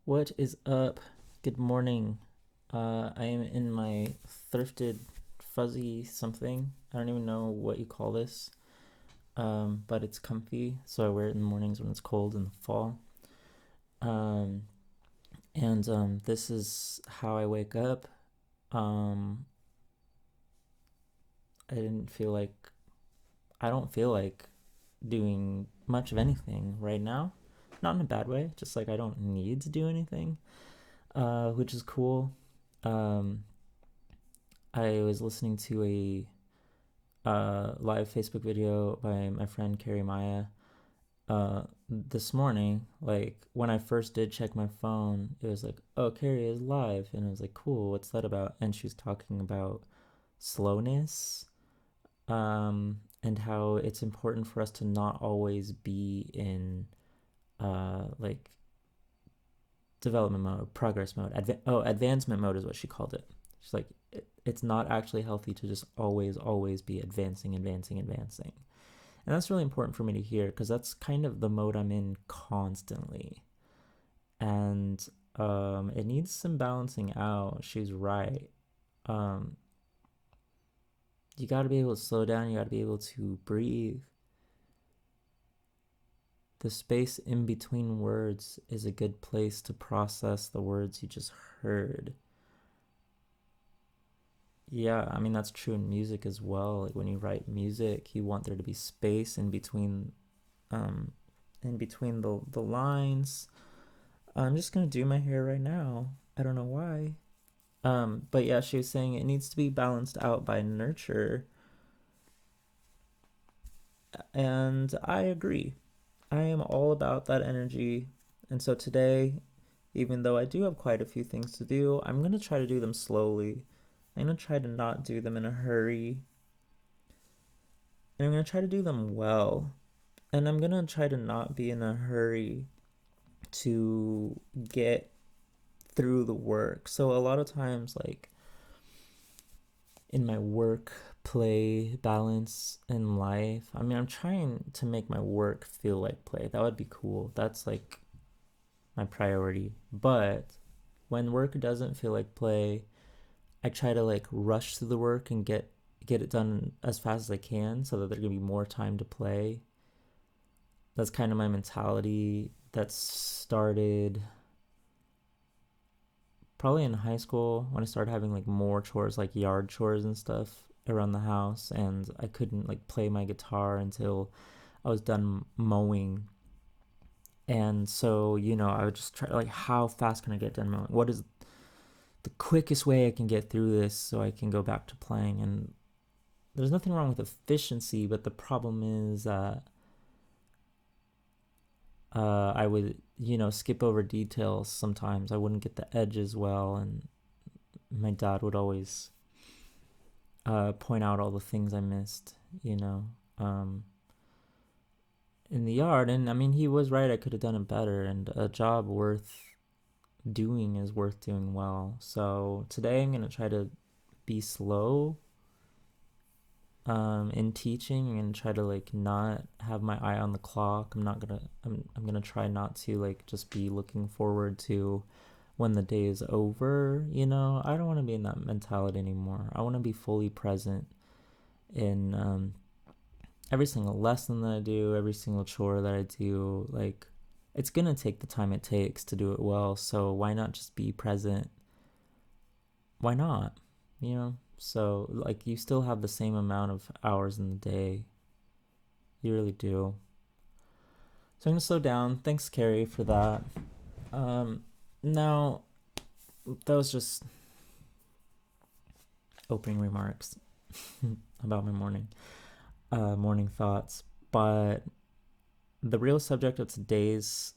What is up? Good morning. I am in my thrifted fuzzy something. I don't even know what you call this, but it's comfy, so I wear it in the mornings when it's cold in the fall. Um, and this is how I wake up. Um, I didn't feel like, I don't feel like doing much of anything right now. Not in a bad way, just like I don't need to do anything, which is cool. Um, I was listening to a live Facebook video by my friend Carrie Maya this morning. Like when I first did check my phone, it was like, "Oh, Carrie is live," and I was like, "Cool, what's that about?" And she was talking about slowness, and how it's important for us to not always be in like development mode, progress mode, advancement mode is what she called it. She's like, it's not actually healthy to just always be advancing. And that's really important for me to hear because that's kind of the mode I'm in constantly. And it needs some balancing out. She's right. Um, you got to be able to slow down, you got to be able to breathe. The space in between words is a good place to process the words you just heard. Yeah, I mean that's true in music as well. Like when you write music, you want there to be space um in between the lines. I'm just gonna do my hair right now. I don't know why. But yeah, she was saying it needs to be balanced out by nurture, and I agree. I am all about that energy. And so today, even though I do have quite a few things to do, I'm gonna try to do them slowly. I'm gonna try to not do them in a hurry. And I'm gonna try to do them well. And I'm gonna try to not be in a hurry to get through the work. So a lot of times, like in my work play balance in life, I mean, I'm trying to make my work feel like play. That would be cool. That's like my priority. But when work doesn't feel like play, I try to like rush through the work and get it done as fast as I can so that there's gonna be more time to play. That's kind of my mentality that started probably in high school when I started having like more chores, like yard chores and stuff around the house, and I couldn't like play my guitar until I was done mowing. And so, I would just try like how fast can I get done mowing? What is the quickest way I can get through this so I can go back to playing? And there's nothing wrong with efficiency, but the problem is that I would, skip over details sometimes. I wouldn't get the edges well, and my dad would always point out all the things I missed, um, in the yard. And I mean, he was right. I could have done it better. And a job worth doing is worth doing well. So today I'm going to try to be slow in teaching and try to like not have my eye on the clock. I'm gonna try not to like just be looking forward to when the day is over. I don't want to be in that mentality anymore. I want to be fully present in every single lesson that I do, every single chore that I do. Like, it's gonna take the time it takes to do it well. So why not just be present? Why not? So like you still have the same amount of hours in the day. You really do. So I'm gonna slow down. Thanks, Carrie, for that. Um, Now that was just opening remarks about my morning thoughts. But the real subject of today's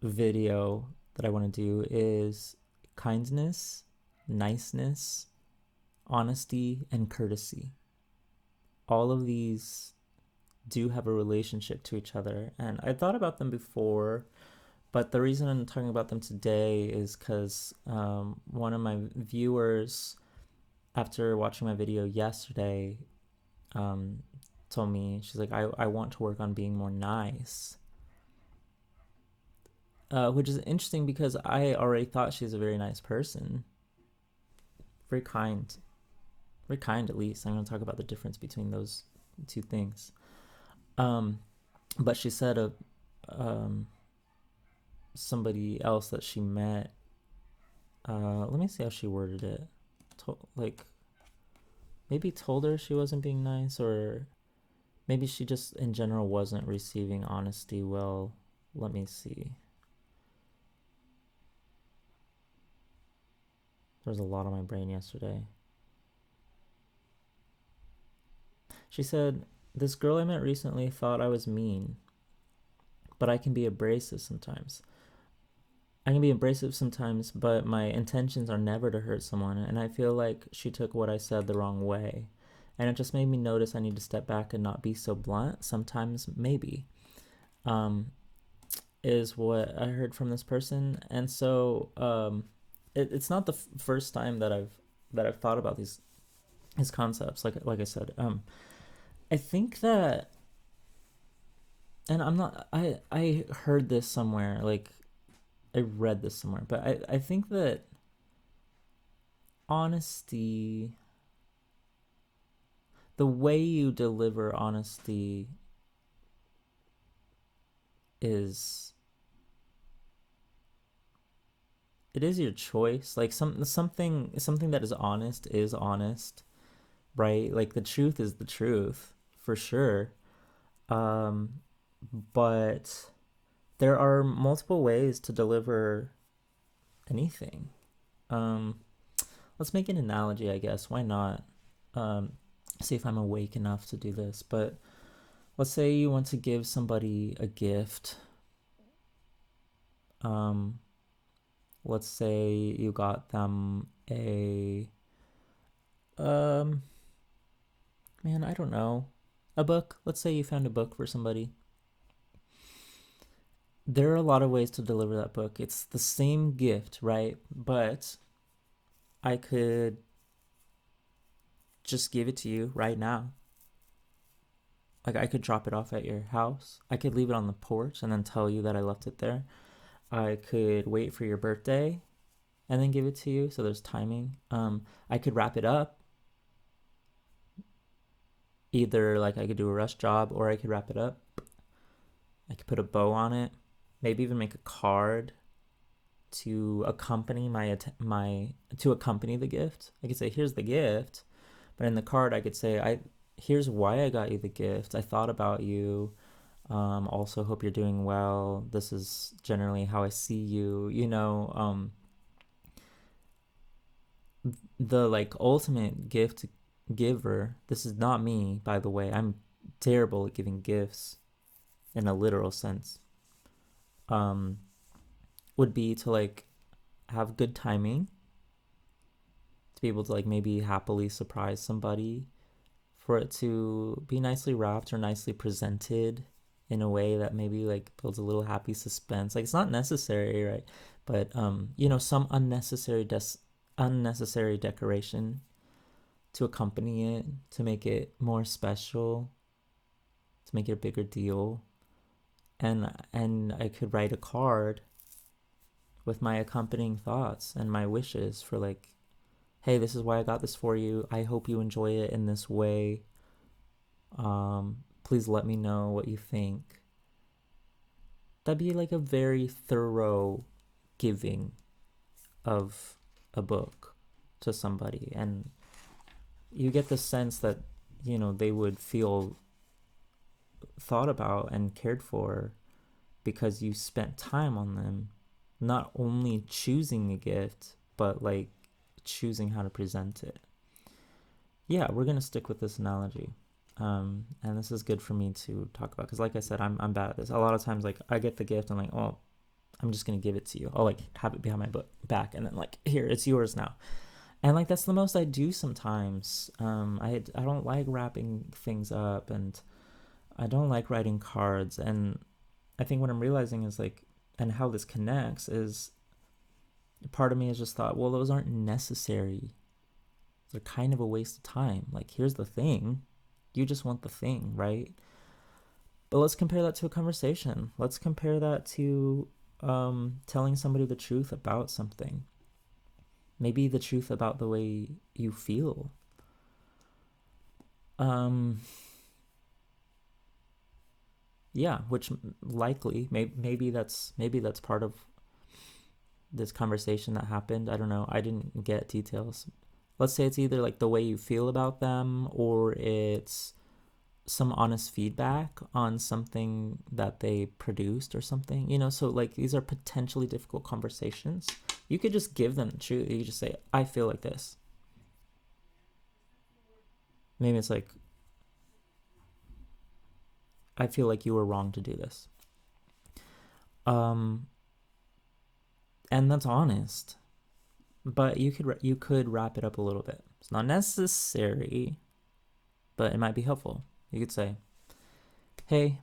video that I want to do is kindness, niceness, honesty, and courtesy. All of these do have a relationship to each other, and I thought about them before, but the reason I'm talking about them today is because one of my viewers, after watching my video yesterday, um, told me, she's like, I want to work on being more nice. which is interesting because I already thought she's a very nice person, very kind, very kind at least. I'm going to talk about the difference between those two things. Um, but she said of um, somebody else that she met. Let me see how she worded it. Like maybe told her she wasn't being nice, or maybe she just in general wasn't receiving honesty well. Let me see. There was a lot on my brain yesterday. She said, "This girl I met recently thought I was mean, but I can be abrasive sometimes. But my intentions are never to hurt someone, and I feel like she took what I said the wrong way. And it just made me notice I need to step back and not be so blunt. Sometimes, maybe." Um, is what I heard from this person, and so it's not the first time that I've thought about these concepts. Like I said, I think that, and I'm not. I heard this somewhere. Like I read this somewhere, but I think that honesty, the way you deliver honesty, is it is your choice. Like something that is honest, right? Like the truth is the truth for sure. Um, but there are multiple ways to deliver anything. Um, let's make an analogy, I guess. Why not? Um, see if I'm awake enough to do this. But let's say you want to give somebody a gift. Um, let's say you got them a um man, I don't know, a book. Let's say you found a book for somebody. There are a lot of ways to deliver that book. It's the same gift, right? But I could just give it to you right now. Like I could drop it off at your house. I could leave it on the porch and then tell you that I left it there. I could wait for your birthday and then give it to you. So there's timing. I could wrap it up. Either like I could do a rush job or I could wrap it up. I could put a bow on it. Maybe even make a card to accompany to accompany the gift. I could say, "Here's the gift," but in the card I could say, "Here's why I got you the gift. I thought about you. Also hope you're doing well. This is generally how I see you." The like ultimate gift giver. This is not me, by the way. I'm terrible at giving gifts in a literal sense. Um, would be to like have good timing, to be able to like maybe happily surprise somebody, for it to be nicely wrapped or nicely presented in a way that maybe like builds a little happy suspense. Like it's not necessary, right? But some unnecessary decoration to accompany it, to make it more special, to make it a bigger deal. And I could write a card with my accompanying thoughts and my wishes for like, "Hey, this is why I got this for you. I hope you enjoy it in this way. Please let me know what you think." That'd be like a very thorough giving of a book to somebody, and you get the sense that they would feel thought about and cared for because you spent time on them, not only choosing a gift but like choosing how to present it. Yeah, we're gonna stick with this analogy. And this is good for me to talk about because, like I said, I'm bad at this. A lot of times, like I get the gift, I'm like, "Oh, I'm just gonna give it to you. I'll like have it behind my back, and then like, here, it's yours now." And like that's the most I do sometimes. I don't like wrapping things up, and I don't like writing cards. And I think what I'm realizing is like, and how this connects is, part of me has just thought, well, those aren't necessary. They're kind of a waste of time. Like, here's the thing. You just want the thing, right? But let's compare that to a conversation. Let's compare that to telling somebody the truth about something. Maybe the truth about the way you feel. Um, yeah, which likely maybe that's part of this conversation that happened. I don't know. I didn't get details. Let's say it's either like the way you feel about them, or it's some honest feedback on something that they produced or something, so like these are potentially difficult conversations. You could just give them the truth. You could just say, I feel like this. Maybe it's like, I feel like you were wrong to do this. um and that's honest, but you could wrap it up a little bit. It's not necessary, but it might be helpful. You could say, hey,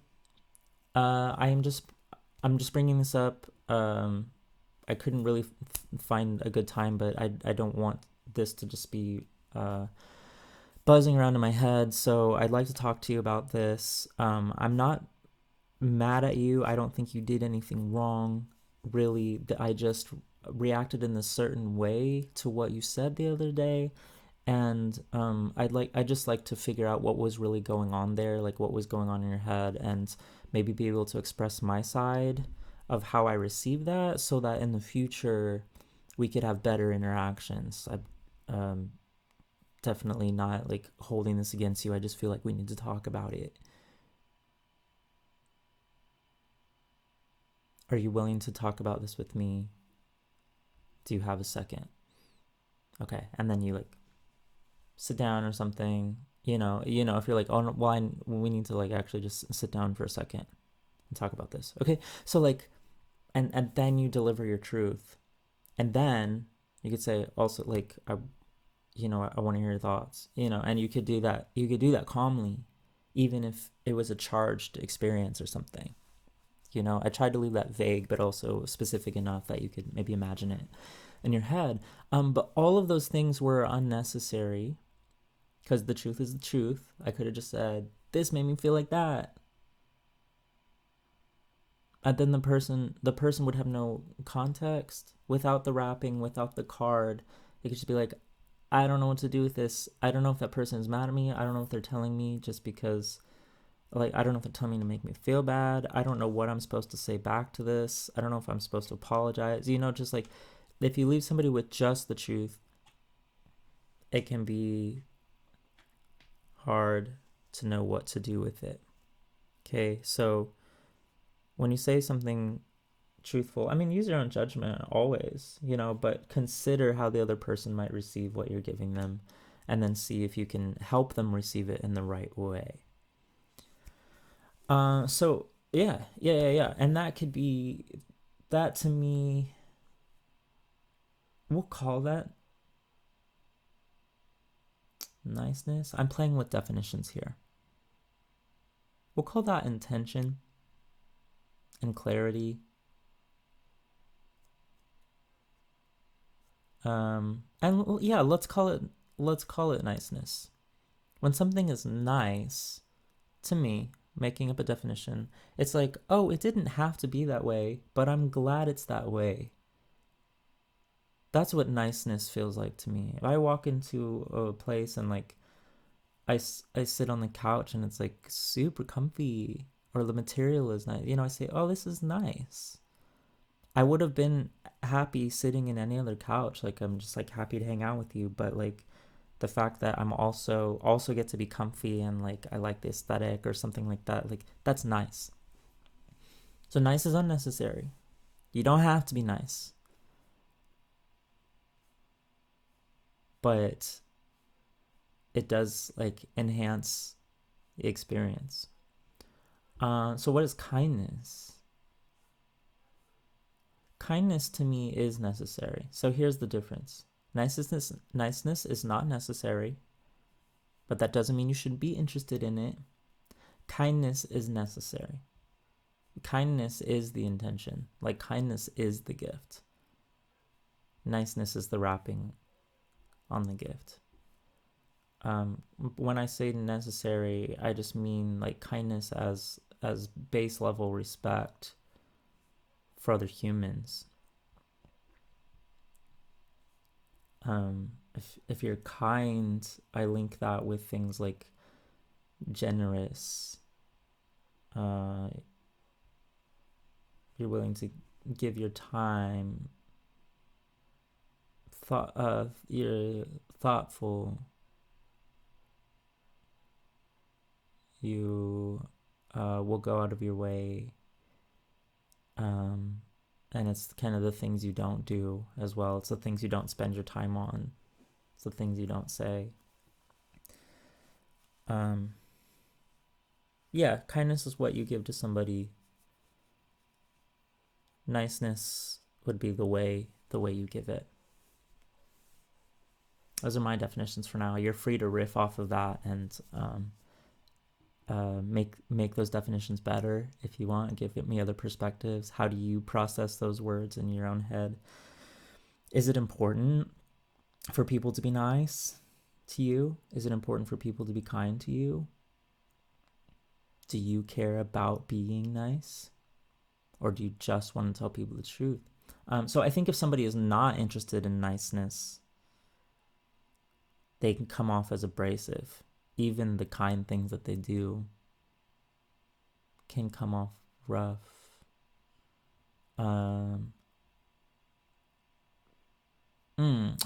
I'm just bringing this up. I couldn't really find a good time, but I don't want this to just be uh, buzzing around in my head. So I'd like to talk to you about this. I'm not mad at you. I don't think you did anything wrong. Really, I just reacted in a certain way to what you said the other day, and I'd just like to figure out what was really going on there, like what was going on in your head, and maybe be able to express my side of how I receive that, so that in the future we could have better interactions. I'm definitely not like holding this against you. I just feel like we need to talk about it. Are you willing to talk about this with me? Do you have a second? Okay, and then you like sit down or something. If you're like, oh, no, well, we need to like actually just sit down for a second and talk about this. Okay, so like, and then you deliver your truth, and then you could say also like, I want to hear your thoughts. And you could do that. You could do that calmly, even if it was a charged experience or something. I tried to leave that vague, but also specific enough that you could maybe imagine it in your head. But all of those things were unnecessary, because the truth is the truth. I could have just said, this made me feel like that. And then the person would have no context without the wrapping, without the card. It could just be like, I don't know what to do with this. I don't know if that person is mad at me. I don't know if they're telling me just because, like, I don't know if they're telling me to make me feel bad. I don't know what I'm supposed to say back to this. I don't know if I'm supposed to apologize. Just like, if you leave somebody with just the truth, it can be hard to know what to do with it. Okay, so when you say something truthful, I mean, use your own judgment always, but consider how the other person might receive what you're giving them, and then see if you can help them receive it in the right way. So yeah. And that could be, that to me, we'll call that niceness. I'm playing with definitions here. We'll call that intention and clarity. And yeah, let's call it niceness. When something is nice, to me, making up a definition, it's like, oh, it didn't have to be that way, but I'm glad it's that way. That's what niceness feels like to me. If I walk into a place and like I sit on the couch and it's like super comfy, or the material is nice, I say, oh, this is nice. I would have been happy sitting in any other couch. Like, I'm just like happy to hang out with you, but like the fact that I'm also get to be comfy, and like I like the aesthetic or something like that, like that's nice. So nice is unnecessary. You don't have to be nice, but it does like enhance the experience. So what is kindness? Kindness to me is necessary. So here's the difference. Niceness is not necessary, but that doesn't mean you shouldn't be interested in it. Kindness is necessary. Kindness is the intention. Like, kindness is the gift. Niceness is the wrapping on the gift. When I say necessary, I just mean like kindness as base level respect for other humans. If you're kind, I link that with things like generous. Uh, you're willing to give your time. You're thoughtful. You will go out of your way. Um, and it's kind of the things you don't do as well. It's the things you don't spend your time on. It's the things you don't say. Um, yeah, kindness is what you give to somebody. Niceness would be the way you give it. Those are my definitions for now. You're free to riff off of that and make those definitions better if you want. Give me other perspectives. How do you process those words in your own head? Is it important for people to be nice to you? Is it important for people to be kind to you? Do you care about being nice? Or do you just want to tell people the truth? So I think if somebody is not interested in niceness, they can come off as abrasive. Even the kind things that they do can come off rough. Um,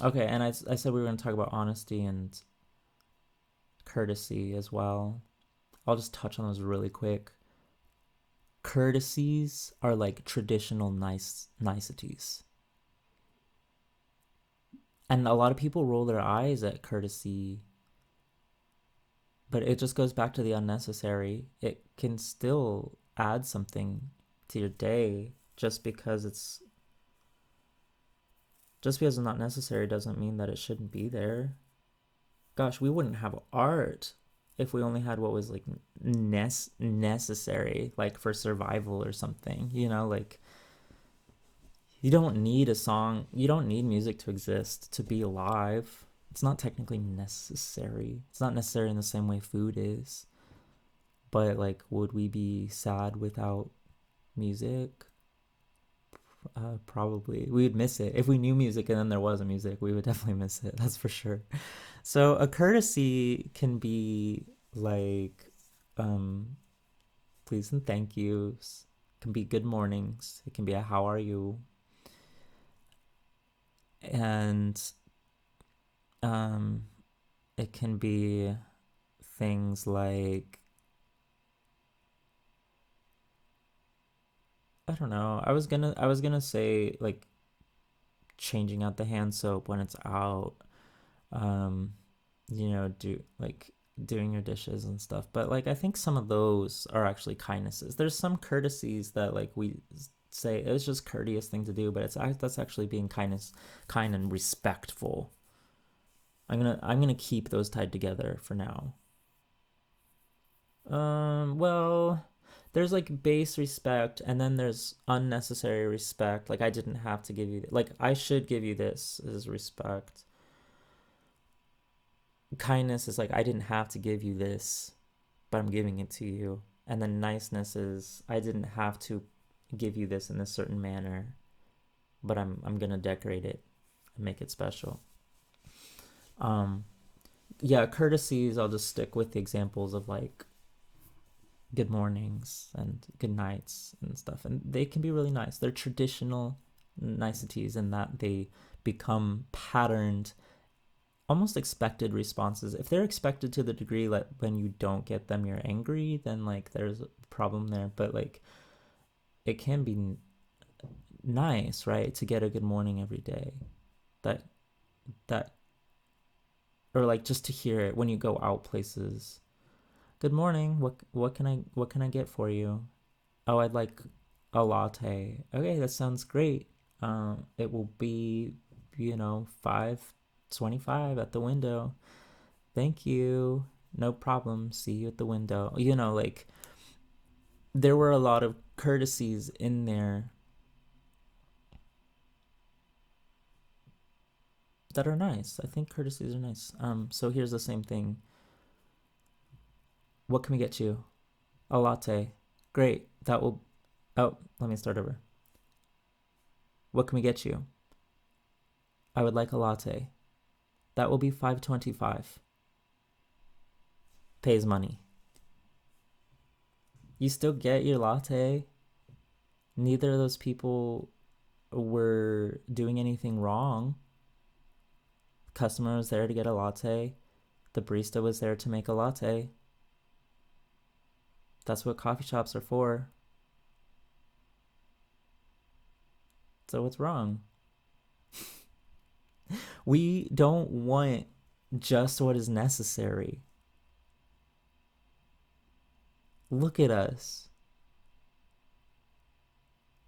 okay, and I said we were going to talk about honesty and courtesy as well. I'll just touch on those really quick. Courtesies are like traditional niceties. And a lot of people roll their eyes at courtesy, but it just goes back to the unnecessary. It can still add something to your day. Just because it's not necessary doesn't mean that it shouldn't be there. Gosh, we wouldn't have art if we only had what was like necessary, like for survival or something. Like you don't need a song, you don't need music to exist to be alive. It's not technically necessary. It's not necessary in the same way food is. But like, would we be sad without music? Probably. We would miss it. If we knew music and then there wasn't music, we would definitely miss it. That's for sure. So a courtesy can be like please and thank yous. It can be good mornings. It can be a how are you? And it can be things like, I don't know. I was gonna say like changing out the hand soap when it's out. Um, do like doing your dishes and stuff. But like I think some of those are actually kindnesses. There's some courtesies that like we say it's just courteous thing to do, but that's actually being kind and respectful. I'm gonna keep those tied together for now. Well, there's like base respect, and then there's unnecessary respect. Like I didn't have to give you, like I should give you this as respect. Kindness is like I didn't have to give you this, but I'm giving it to you. And then niceness is I didn't have to give you this in a certain manner, but I'm gonna decorate it and make it special. Um, yeah, courtesies. I'll just stick with the examples of like good mornings and good nights and stuff, and they can be really nice. They're traditional niceties in that they become patterned, almost expected responses. If they're expected to the degree that when you don't get them you're angry, then like there's a problem there. But like it can be nice, right, to get a good morning every day. That that or like just to hear it when you go out places. Good morning, what can I get for you? Oh, I'd like a latte. Okay, that sounds great. It will be 5:25 at the window. Thank you. No problem. See you at the window. Like there were a lot of courtesies in there that are nice. I think courtesies are nice. So here's the same thing. What can we get you? A latte. Great. That will. Oh, let me start over. What can we get you? I would like a latte. That will be $5.25. Pays money. You still get your latte. Neither of those people were doing anything wrong. The customer was there to get a latte. The barista was there to make a latte. That's what coffee shops are for. So what's wrong? We don't want just what is necessary. Look at us.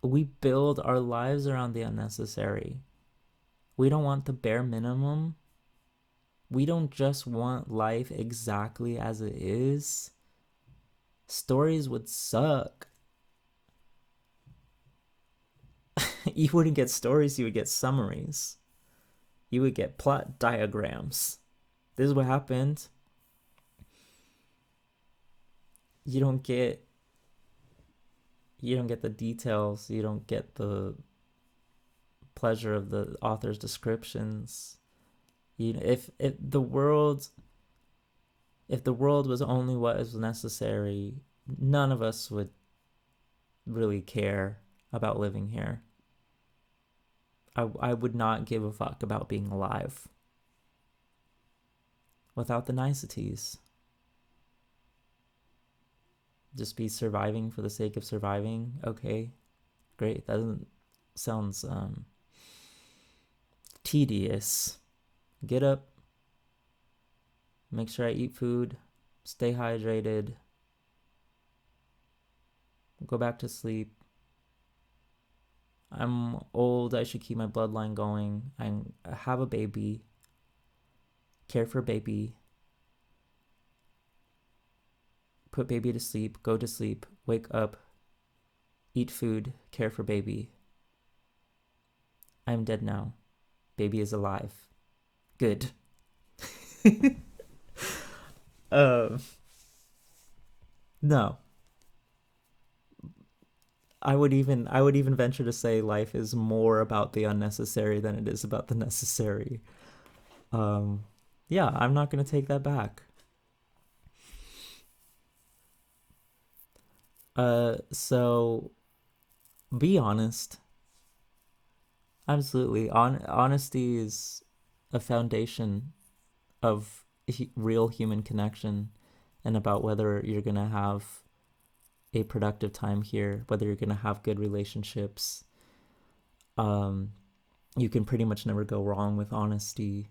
We build our lives around the unnecessary. We don't want the bare minimum. We don't just want life exactly as it is. Stories would suck. You wouldn't get stories, you would get summaries. You would get plot diagrams. This is what happened. You don't get the details. You don't get the pleasure of the author's descriptions. If the world was only what is necessary, none of us would really care about living here. I would not give a fuck about being alive without the niceties. Just be surviving for the sake of surviving. Okay, great. That sounds tedious. Get up, make sure I eat food, stay hydrated, go back to sleep. I'm old, I should keep my bloodline going. I have a baby, care for baby, put baby to sleep, go to sleep, wake up, eat food, care for baby. I'm dead now. Baby is alive. Good. No. I would even venture to say life is more about the unnecessary than it is about the necessary. Yeah, I'm not gonna take that back. So be honest. Absolutely. Honesty is a foundation of real human connection and about whether you're gonna have a productive time here, whether you're gonna have good relationships. You can pretty much never go wrong with honesty.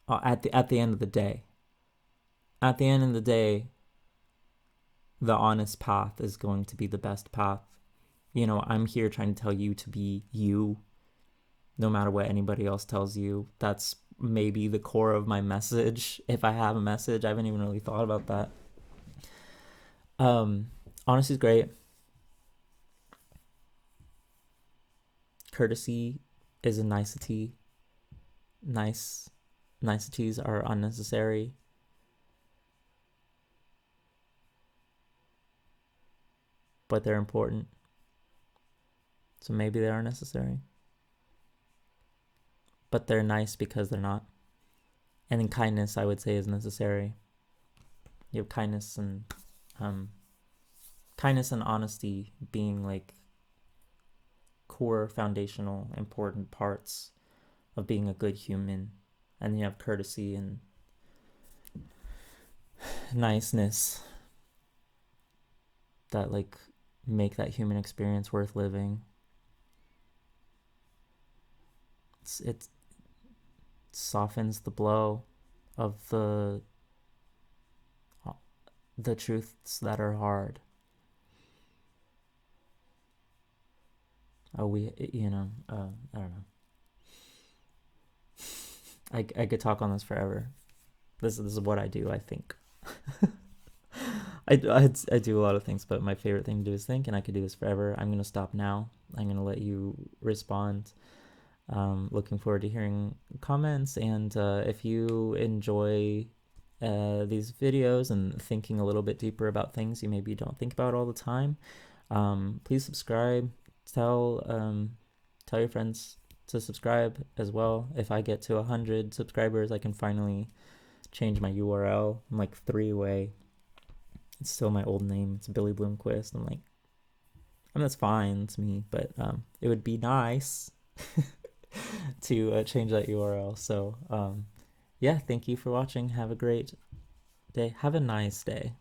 At the end of the day, the honest path is going to be the best path. I'm here trying to tell you to be you, no matter what anybody else tells you. That's maybe the core of my message. If I have a message, I haven't even really thought about that. Honesty is great. Courtesy is a nicety. Niceties are unnecessary. But they're important. So maybe they are necessary. But they're nice because they're not. And then kindness, I would say, is necessary. You have kindness and honesty being like core, foundational, important parts of being a good human. And you have courtesy and niceness that like make that human experience worth living. It softens the blow of the truths that are hard. I don't know. I could talk on this forever. This is what I do, I think. I do a lot of things, but my favorite thing to do is think, and I could do this forever. I'm going to stop now. I'm going to let you respond. Looking forward to hearing comments, and if you enjoy these videos and thinking a little bit deeper about things you maybe don't think about all the time, please subscribe. Tell tell your friends to subscribe as well. If I get to 100 subscribers, I can finally change my URL. I'm like 3 away. It's still my old name. It's Billy Bloomquist. I'm like, I mean, that's fine. It's me, but it would be nice to change that URL. So yeah, thank you for watching. Have a great day. Have a nice day.